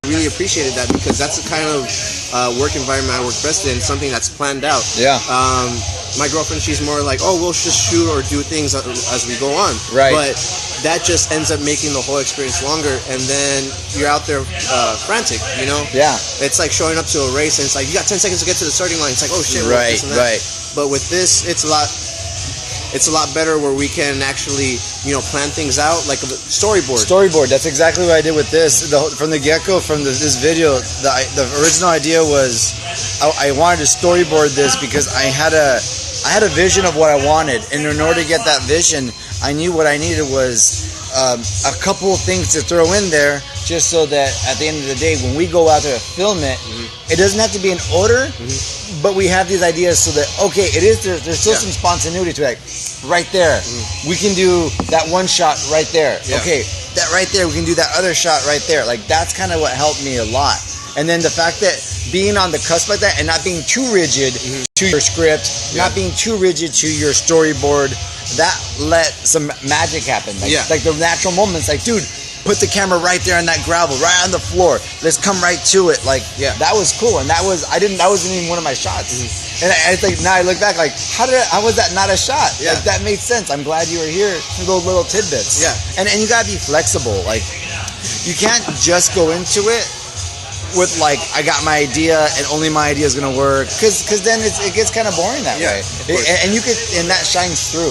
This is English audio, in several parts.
really appreciated that, because that's the kind of work environment I work best in, something that's planned out. Yeah. My girlfriend, she's more like, oh, we'll just shoot or do things as we go on. Right. But that just ends up making the whole experience longer, and then you're out there frantic, you know? Yeah. It's like showing up to a race, and it's like, you got 10 seconds to get to the starting line. It's like, oh, shit. Right, right. But with this, it's a lot better, where we can actually, you know, plan things out like a storyboard. That's exactly what I did with this. From the get-go, from this video, the original idea was I wanted to storyboard this because I had a vision of what I wanted, and in order to get that vision, I knew what I needed was a couple of things to throw in there, just so that at the end of the day, when we go out there to film it, it doesn't have to be in order, but we have these ideas so that, okay, there's still some spontaneity to it. Right there, we can do that one shot right there. Yeah. Okay, that right there, we can do that other shot right there. Like, that's kind of what helped me a lot. And then the fact that being on the cusp like that and not being too rigid to your script, not being too rigid to your storyboard, that let some magic happen. Like the natural moments, like, dude, put the camera right there on that gravel, right on the floor. Let's come right to it. Like, that was cool. And that wasn't even one of my shots. And I think now I look back, like, how was that not a shot? Yeah. Like, that made sense. I'm glad you were here for those little tidbits. Yeah. And you gotta be flexible. Like, you can't just go into it with, like, I got my idea and only my idea is gonna work, because then it gets kind of boring that way. And that shines through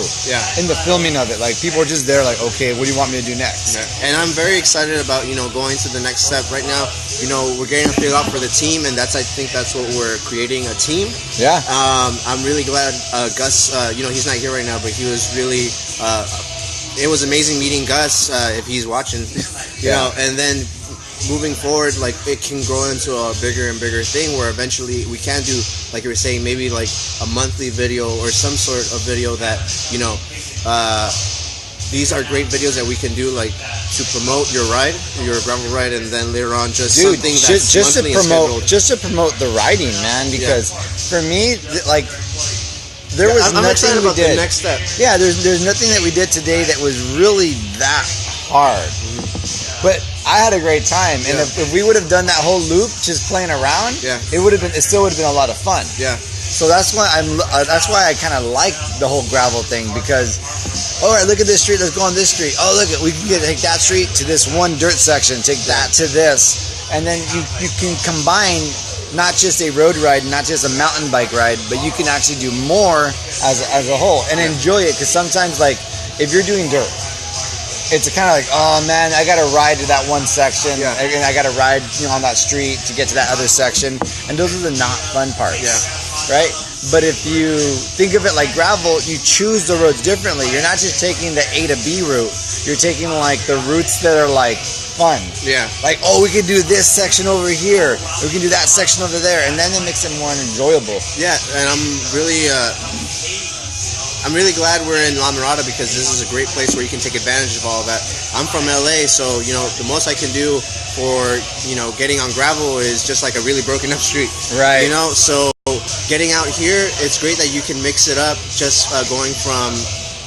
in the filming of it. Like, people are just there like, okay, what do you want me to do next? And I'm very excited about, you know, going to the next step. Right now, you know, we're getting a feel out for the team, and I think that's what we're creating, a team. I'm really glad Gus, you know, he's not here right now, but he was really it was amazing meeting Gus, if he's watching, you know. And then moving forward, like, it can grow into a bigger and bigger thing, where eventually we can do, like you were saying, maybe like a monthly video or some sort of video that, you know, these are great videos that we can do, like, to promote your gravel ride, and then later on something that's monthly and scheduled. Just to promote the riding, man, because for me, like, there was nothing we did. The next step. Yeah, there's nothing that we did today that was really that hard. But I had a great time, and if we would have done that whole loop just playing around, it still would have been a lot of fun. So that's why I kind of like the whole gravel thing, because, all right, look at this street, let's go on this street. Oh, look, we can take that street to this one dirt section, take that to this, and then you can combine not just a road ride, not just a mountain bike ride, but you can actually do more as a whole and enjoy it. Because sometimes, like, if you're doing dirt, it's kind of like, oh man, I gotta ride to that one section, and I gotta ride, you know, on that street to get to that other section, and those are the not fun parts, right? But if you think of it like gravel, you choose the roads differently. You're not just taking the A to B route. You're taking, like, the routes that are, like, fun. Like, oh, we can do this section over here. We can do that section over there, and then it makes it more enjoyable. And I'm really glad we're in La Mirada, because this is a great place where you can take advantage of all of that. I'm from LA, so, you know, the most I can do for, you know, getting on gravel is just like a really broken up street. Right. You know, so getting out here, it's great that you can mix it up, just going from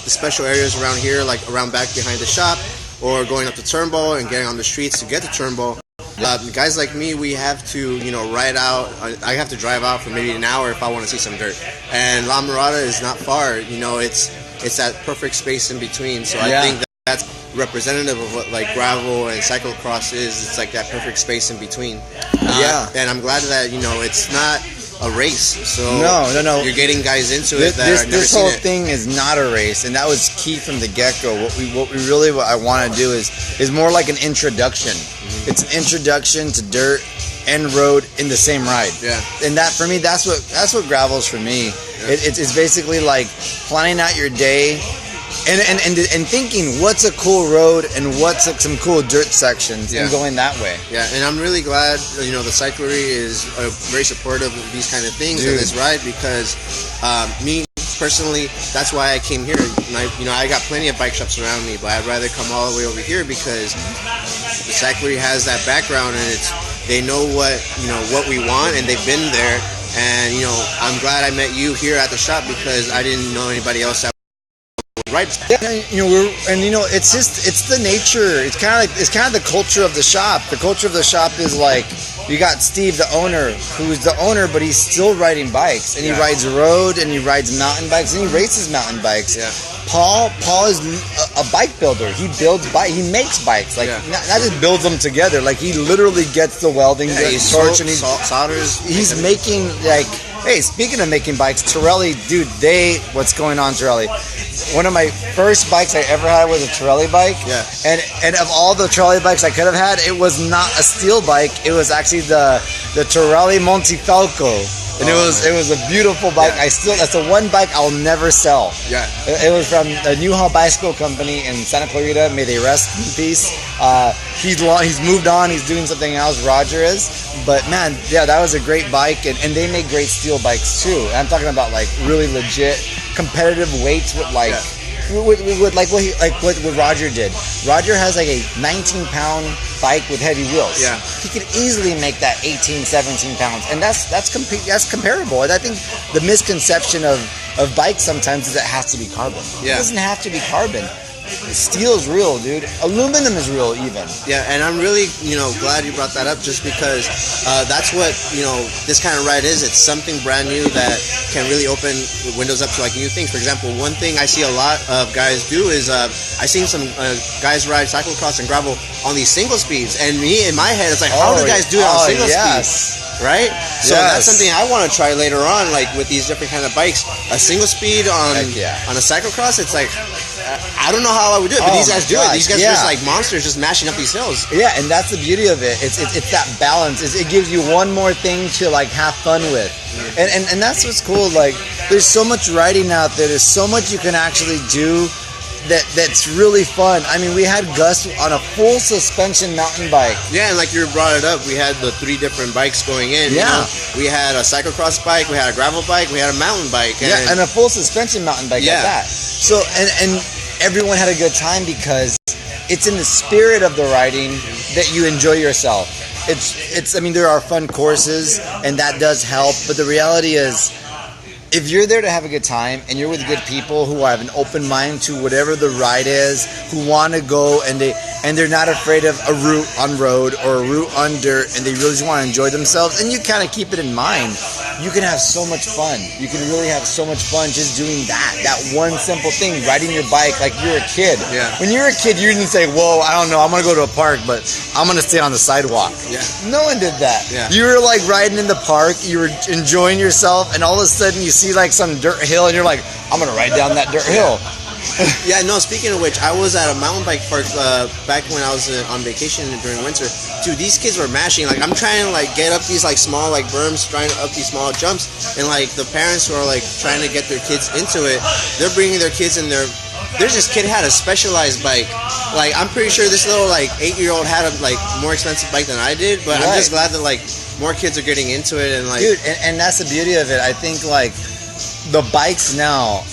the special areas around here, like around back behind the shop, or going up to Turnbull and getting on the streets to get to Turnbull. Guys like me, we have to, you know, ride out. I have to drive out for maybe an hour if I want to see some dirt. And La Mirada is not far. You know, it's that perfect space in between. So I think that's representative of what, like, gravel and cyclocross is. It's like that perfect space in between. And I'm glad that, you know, it's not a race. So no, you're getting guys into it that have never this seen whole it. thing is not a race, and that was key from the get-go. What I want to do is more like an introduction. It's an introduction to dirt and road in the same ride. And that, for me, that's what gravel's for me. It's basically like planning out your day and thinking what's a cool road and what's some cool dirt sections, and going that way. And I'm really glad, you know, the Cyclery is very supportive of these kind of things in this ride, because me personally, that's why I came here. And I got plenty of bike shops around me, but I'd rather come all the way over here, because the Cyclery has that background, and they know what we want, and they've been there. And, you know, I'm glad I met you here at the shop, because I didn't know anybody else that ride. It's the nature. It's kind of the culture of the shop. The culture of the shop is like, you got Steve, the owner, who's the owner, but he's still riding bikes, and he rides road, and he rides mountain bikes, and he races mountain bikes. Yeah. Paul is a bike builder. He builds he makes bikes. Like not just builds them together. Like he literally gets the welding torch and he solders. He's making like. Hey, speaking of making bikes, Torelli, dude, what's going on, Torelli? One of my first bikes I ever had was a Torelli bike. Yeah. And of all the Torelli bikes I could have had, it was not a steel bike. It was actually the Torelli Montefalco. And it was a beautiful bike. Yeah. That's the one bike I'll never sell. Yeah. It was from the Newhall Bicycle Company in Santa Clarita. May they rest in peace. He's moved on. He's doing something else. Roger is. But man, yeah, that was a great bike, and they make great steel bikes too. And I'm talking about like really legit competitive weights with like. Yeah. With what Roger did. Roger has like a 19-pound bike with heavy wheels. Yeah. He could easily make that 18, 17 pounds, and that's comparable. And I think the misconception of bikes sometimes is it has to be carbon. Yeah. It doesn't have to be carbon. Steel is real, dude. Aluminum is real, even. Yeah, and I'm really, glad you brought that up, just because that's what, this kind of ride is. It's something brand new that can really open windows up to like new things. For example, one thing I see a lot of guys do is I've seen some guys ride cyclocross and gravel on these single speeds, and me in my head it's like, how do guys do it on single speeds? Right? So that's something I want to try later on, like with these different kind of bikes. A single speed on a cyclocross, it's like, I don't know how I would do it, but these guys do it. These guys are just like monsters, just mashing up these hills. Yeah, and that's the beauty of it. It's that balance. It gives you one more thing to like have fun with. And that's what's cool. Like, there's so much riding out there. There's so much you can actually do that's really fun. I mean, we had Gus on a full suspension mountain bike. Yeah, and like you brought it up, we had the 3 different bikes going in. Yeah. We had a cyclocross bike, we had a gravel bike, we had a mountain bike. And a full suspension mountain bike like that. So, and everyone had a good time because it's in the spirit of the riding that you enjoy yourself. I mean, there are fun courses, and that does help, but the reality is, if you're there to have a good time and you're with good people who have an open mind to whatever the ride is, who want to go and they're not afraid of a route on road or a route on dirt, and they really just want to enjoy themselves, and you kind of keep it in mind, you can have so much fun. You can really have so much fun just doing that one simple thing, riding your bike like you're a kid. Yeah. When you're a kid, you didn't say, whoa, I don't know, I'm going to go to a park, but I'm going to stay on the sidewalk. Yeah. No one did that. Yeah. You were like riding in the park, you were enjoying yourself, and all of a sudden you see like some dirt hill, and you're like, I'm going to ride down that dirt hill. Yeah, no, speaking of which, I was at a mountain bike park back when I was on vacation during winter. Dude, these kids were mashing. Like, I'm trying to, like, get up these, like, small, like, berms, trying to up these small jumps. And, like, the parents who are, like, trying to get their kids into it, they're bringing their kids in there. There's this kid had a Specialized bike. Like, I'm pretty sure this little, like, 8-year-old had a, like, more expensive bike than I did. But I'm just glad that, like, more kids are getting into it. And, like... Dude, and that's the beauty of it. I think, like, the bikes now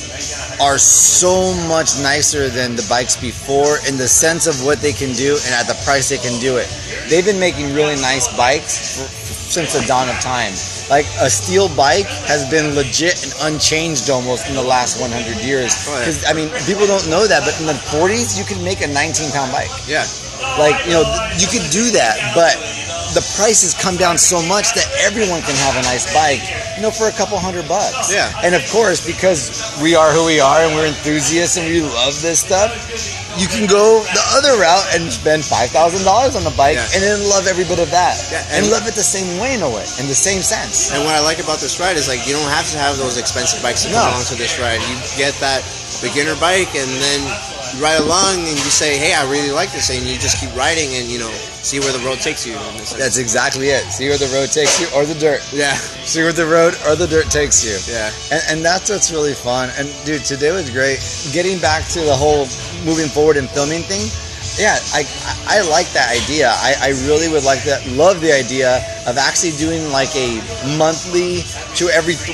are so much nicer than the bikes before in the sense of what they can do and at the price they can do it. They've been making really nice bikes since the dawn of time. Like, a steel bike has been legit and unchanged almost in the last 100 years. Because, I mean, people don't know that, but in the 40s, you could make a 19-pound bike. Yeah. Like, you could do that, but the prices come down so much that everyone can have a nice bike, for a couple $100. Yeah. And of course, because we are who we are and we're enthusiasts and we love this stuff, you can go the other route and spend $5,000 on the bike and then love every bit of that. Yeah. And love it the same way in a way, in the same sense. And what I like about this ride is, like, you don't have to have those expensive bikes to come along to this ride. You get that beginner bike, and then you ride along and you say, hey, I really like this, and you just keep riding and, see where the road takes you. That's exactly it. See where the road takes you, or the dirt. Yeah. See where the road or the dirt takes you. Yeah. And that's what's really fun. And, dude, today was great. Getting back to the whole moving forward and filming thing, yeah, I like that idea. I really would like that. Love the idea of actually doing like a monthly to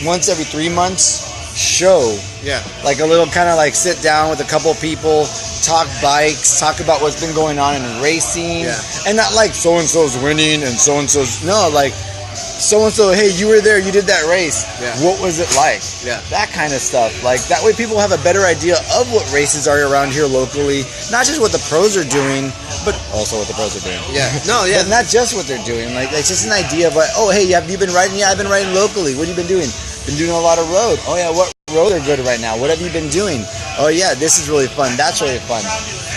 once every 3 months show. Yeah. Like a little kind of like sit down with a couple of people, talk bikes, talk about what's been going on in racing. Yeah. And not like so-and-so's winning and so-and-so's. No, like so-and-so, hey, you were there, you did that race. Yeah. What was it like? Yeah. That kind of stuff. Like, that way people have a better idea of what races are around here locally. Not just what the pros are doing, but also what the pros are doing. Yeah. No, yeah. But not just what they're doing. Like, it's just an idea of, like, oh, hey, have you been riding? Yeah, I've been riding locally. What have you been doing? Been doing a lot of road. Oh, yeah, what road are good right now? What have you been doing? Oh, yeah, this is really fun. That's really fun.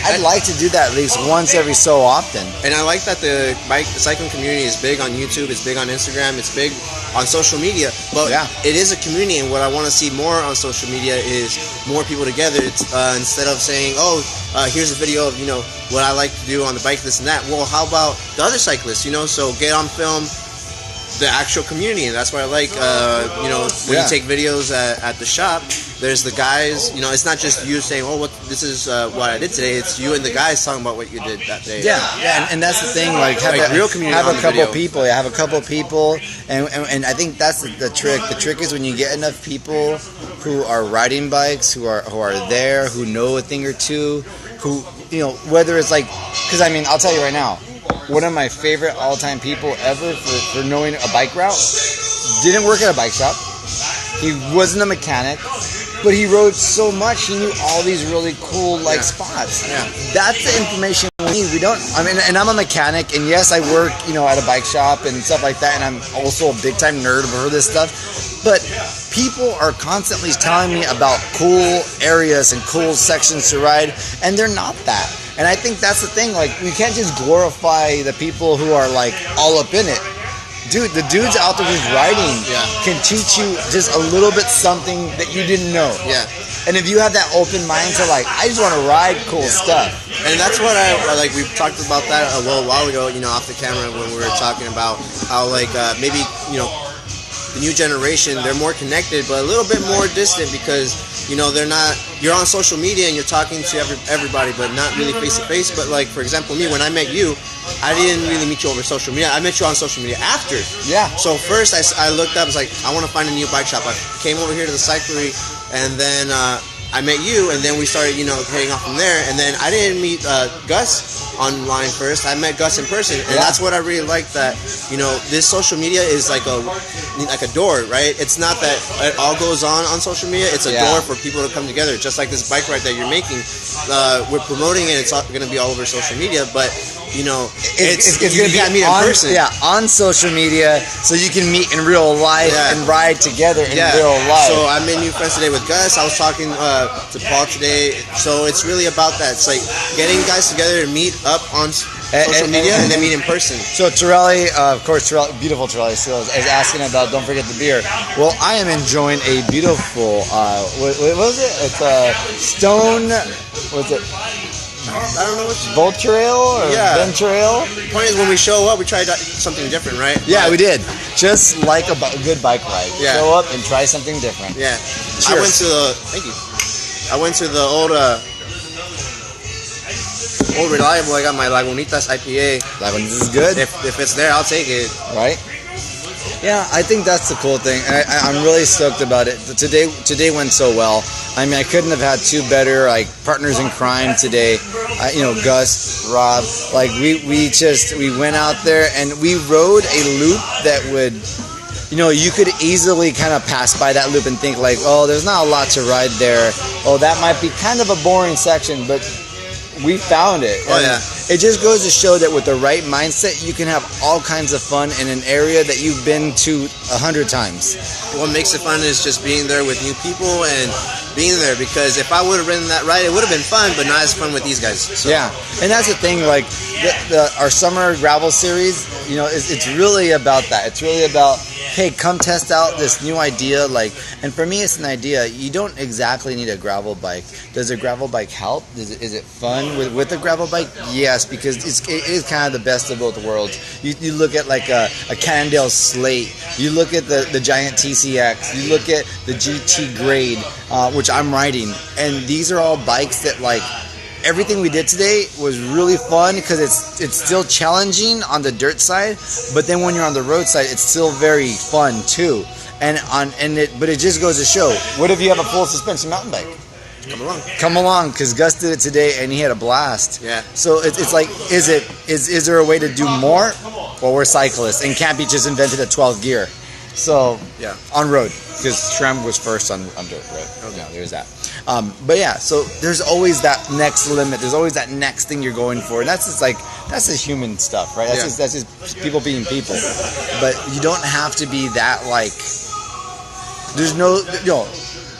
I'd like to do that at least once every so often. And I like that the cycling community is big on YouTube, it's big on Instagram, it's big on social media. But it is a community, and what I want to see more on social media is more people together. It's, instead of saying, here's a video of, what I like to do on the bike, this and that. Well, how about the other cyclists, So get on film the actual community, and that's what I like. When you take videos at the shop, there's the guys. It's not just you saying, this is what I did today." It's you and the guys talking about what you did that day. Yeah, and that's the thing. Like, real community. Have a couple people. Yeah, have a couple people, and I think that's the trick. The trick is when you get enough people who are riding bikes, who are there, who know a thing or two, who whether it's like, because I'll tell you right now. One of my favorite all-time people ever for knowing a bike route didn't work at a bike shop. He wasn't a mechanic, but he rode so much. He knew all these really cool spots. Yeah. That's the information we need. We don't. And I'm a mechanic, and yes, I work at a bike shop and stuff like that. And I'm also a big-time nerd for this stuff. But people are constantly telling me about cool areas and cool sections to ride, and they're not that. And I think that's the thing. Like, we can't just glorify the people who are like all up in it. Dude, the dudes out there who's riding can teach you just a little bit something that you didn't know. Yeah. And if you have that open mind to I just want to ride cool stuff. And that's what I like. We talked about that a little while ago, off the camera when we were talking about how maybe the new generation, they're more connected, but a little bit more distant because they're not. You're on social media and you're talking to everybody, but not really face to face. But like, for example, me, when I met you, I didn't really meet you over social media. I met you on social media after. Yeah. So first I looked up, I was like, I want to find a new bike shop. I came over here to the cyclery, and then I met you, and then we started, heading off from there. And then I didn't meet Gus online first. I met Gus in person, and that's what I really like. That this social media is like a door, right? It's not that it all goes on social media. It's a door for people to come together. Just like this bike ride that you're making, we're promoting it. It's going to be all over social media, but it's going to be meet in person. Yeah, on social media, so you can meet in real life and ride together in real life. So I made new friends today with Gus. I was talking to Paul today. So it's really about that. It's like getting guys together to meet up on social media and then meet in person. So Torelli, of course, beautiful Torelli still is asking about, don't forget the beer. Well, I am enjoying a beautiful, what was it? It's a Stone, what's it? I don't know what Voltrail or Ventrail. The point is, when we show up, we try something different, right? Yeah, we did. Just like a good bike ride. Yeah. Show up and try something different. Yeah. Cheers. I went to the old Reliable. I got my Lagunitas IPA. Lagunitas is good. If it's there, I'll take it. Right. Yeah, I think that's the cool thing. I'm really stoked about it. Today went so well. I couldn't have had two better partners in crime today. Gus, Rob. We went out there and we rode a loop that would, you could easily kind of pass by that loop and think there's not a lot to ride there. Oh, that might be kind of a boring section, but we found it. Oh, yeah. It just goes to show that with the right mindset, you can have all kinds of fun in an area that you've been to 100 times. What makes it fun is just being there with new people and being there, because if I would have ridden that ride, it would have been fun, but not as fun with these guys. So. Yeah, and that's the thing, our summer gravel series, it's really about that. It's really about, hey, come test out this new idea. And for me, it's an idea. You don't exactly need a gravel bike. Does a gravel bike help? Is it fun with a gravel bike? Yes, because it is kind of the best of both worlds. You look at a Cannondale Slate. You look at the Giant TCX. You look at the GT Grade, which I'm riding, and these are all bikes that everything we did today was really fun because it's still challenging on the dirt side, but then when you're on the road side, it's still very fun too. But it just goes to show, what if you have a full suspension mountain bike? Come along, because Gus did it today and he had a blast. Yeah. So it's is there a way to do more? Well, we're cyclists, and Campy just invented a 12th gear. So, on road, because SRAM was first on dirt, right? Okay. Yeah, there's that. But yeah, so there's always that next limit. There's always that next thing you're going for, and that's just human stuff, right? That's just people being people. But you don't have to be that like. There's no,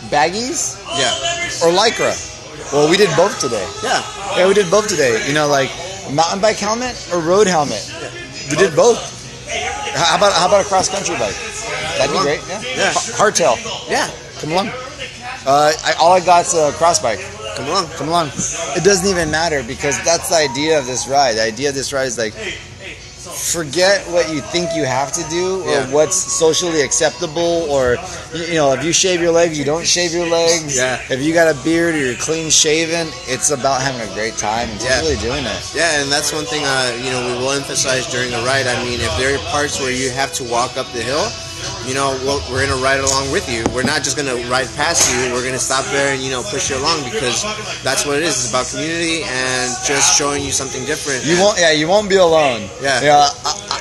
baggies, or Lycra. Well, we did both today. Yeah, we did both today. Like mountain bike helmet or road helmet. Yeah. We did both. How about a cross country bike? That'd be great. Yeah. Hardtail. Yeah. Come along. All I got's a cross bike. Come along. It doesn't even matter because that's the idea of this ride. The idea of this ride is like, forget what you think you have to do or what's socially acceptable, or if you shave your legs, you don't shave your legs. Yeah. If you got a beard or you're clean shaven, it's about having a great time and just really doing it. Yeah, and that's one thing we will emphasize during the ride. I mean, if there are parts where you have to walk up the hill, we're going to ride along with you. We're not just going to ride past you. We're going to stop there and, push you along because that's what it is. It's about community and just showing you something different. You won't be alone. Yeah.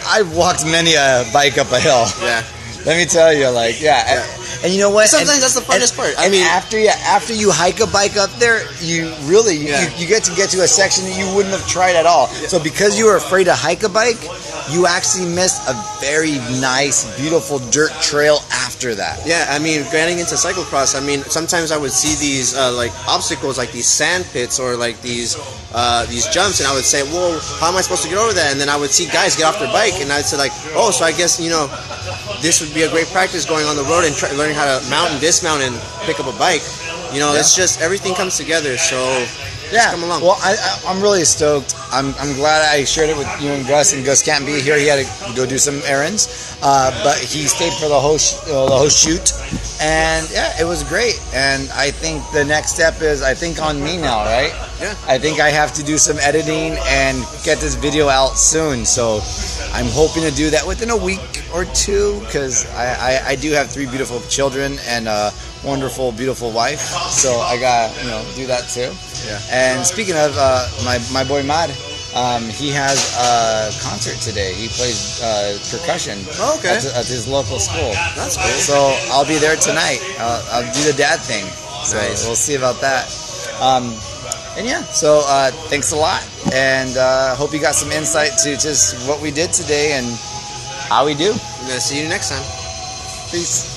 I've walked many a bike up a hill. Yeah. Let me tell you, and you know what? Sometimes that's the funnest part. I mean, after you hike a bike up there, you get to a section that you wouldn't have tried at all. Yeah. So because you were afraid to hike a bike, you actually missed a very nice, beautiful dirt trail after that. Yeah, I mean, getting into cyclocross, sometimes I would see these obstacles, like these sand pits or like these jumps, and I would say, "Whoa, how am I supposed to get over that?" And then I would see guys get off their bike, and I'd say "Oh, so I guess this would be a great practice going on the road and learning how to mount and dismount and pick up a bike." It's just everything comes together. So just come along. Well, I'm really stoked. I'm glad I shared it with you and Gus. And Gus can't be here. He had to go do some errands, but he stayed for the whole shoot. And it was great. And I think the next step is on me now, right? Yeah. I think I have to do some editing and get this video out soon. So I'm hoping to do that within a week or two because I do have 3 beautiful children and a wonderful, beautiful wife. So I got do that too. Yeah. And speaking of my boy Mad, he has a concert today. He plays percussion at his local school. That's cool. So I'll be there tonight. I'll do the dad thing. So we'll see about that. So thanks a lot. And hope you got some insight to just what we did today and how we do. I'm going to see you next time. Peace.